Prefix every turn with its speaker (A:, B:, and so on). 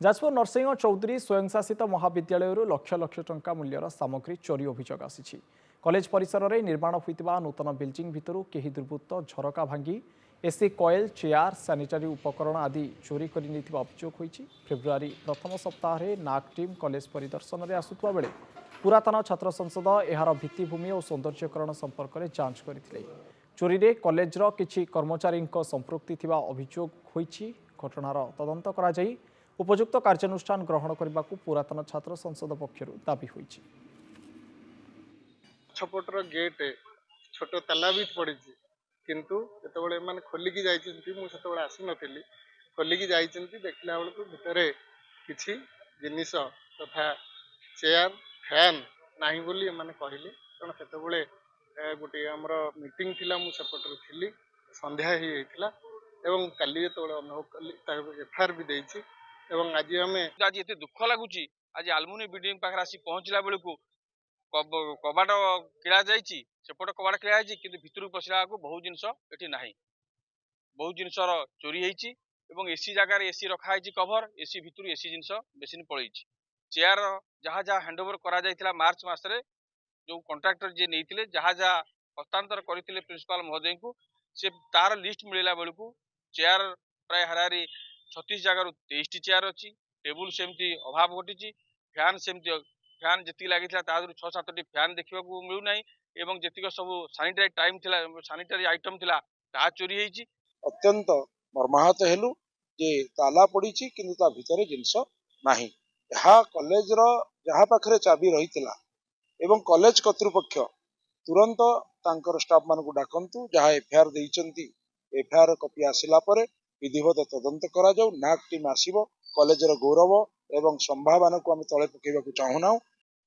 A: जाजपुर नरसिंह चौधरी स्वयंशासित महाविद्यालय लक्ष लक्ष टंका मूल्यर सामग्री चोरी अभियोग आसी कॉलेज परिसर में निर्माण होता नूतन बिल्डिंग भितर कहीं दुर्बृत्त झरका भांगी एसी कॉइल चेयर सानिटारी उपकरण आदि चोरी कर अभियोग होती। फेब्रुआरी प्रथम सप्ताह नाक टीम कॉलेज परिदर्शन में आसुवा बेले पुरातन छात्र संसद यार भित्तिभूमि और सौंदर्यकरण संपर्क में जांच करते चोरी रे कॉलेजर किछि कर्मचारी संपृक्ति अभियोग होती। घटनार तदंत करा जाई उपयुक्त कार्यानुष्ठान ग्रहण करने को पुरातन छात्र संसद पक्षर दाबी होइछि।
B: छपटर गेट छोट ताला भी पड़ी किंतु जिते मैंने खोलिकी जाइए मुझे आसी नी खोलिकी जाइए देखला बेलू भितर किसी जिनिस तथा चेयर फैन ना बोली एमाने कहले कारण से गोटे आमर मीटिंग थिला मुझे थी संध्या ही एवं काली जो अनुभव कली एफआईआर भी देती एवं आज आम
C: आज एत दुख लगुच आज आलमुनि बिल्डिंग पाखे आसी पहुंचला बेलू कबाट किड़ा सेपट कबाट किड़ा कि भितर पशिला बहुत जिनस ये ना बहुत जिनस चोरी होती एसी जगार एसी रखाई कभर एसी भितर एसी जिनस बेसिन पलि चेयर जहाँ जहाँ हैंडओवर करा मार्च मासरे जो कंट्राक्टर जी नहीं जहाँ जहाँ हस्तांतर करते प्रिंसिपाल महोदय को से तार लिस्ट मिलला बेलू चेयर प्राय हाराहारी 36 जगार 23 चेयर अच्छी टेबुल सेमती अभाव घटी फैन सेमती फैन जी लगी 6-7 फैन देखा मिलूना एवं जी सब सानिटारी टाइम थिला सानिटारी आइटम थिला ता चोरी होती।
D: अत्यंत मर्माहत हेलु जे ताला पड़ी किंतु ता भितर जिनस नाही कॉलेज रो जहाँ पाखरे चाबी रही एवं कॉलेज कर्तृपक्ष तुरंत तांकर स्टाफ मान को डाकंतु जहाँ एफआईआर देइचंती एफआईआर कॉपी आसिला परे विधिवत तदंत करा जाऊ नाक टीम आसीबो कॉलेज रो गौरव एवं संभावना को आम तले पकेबा चाहूना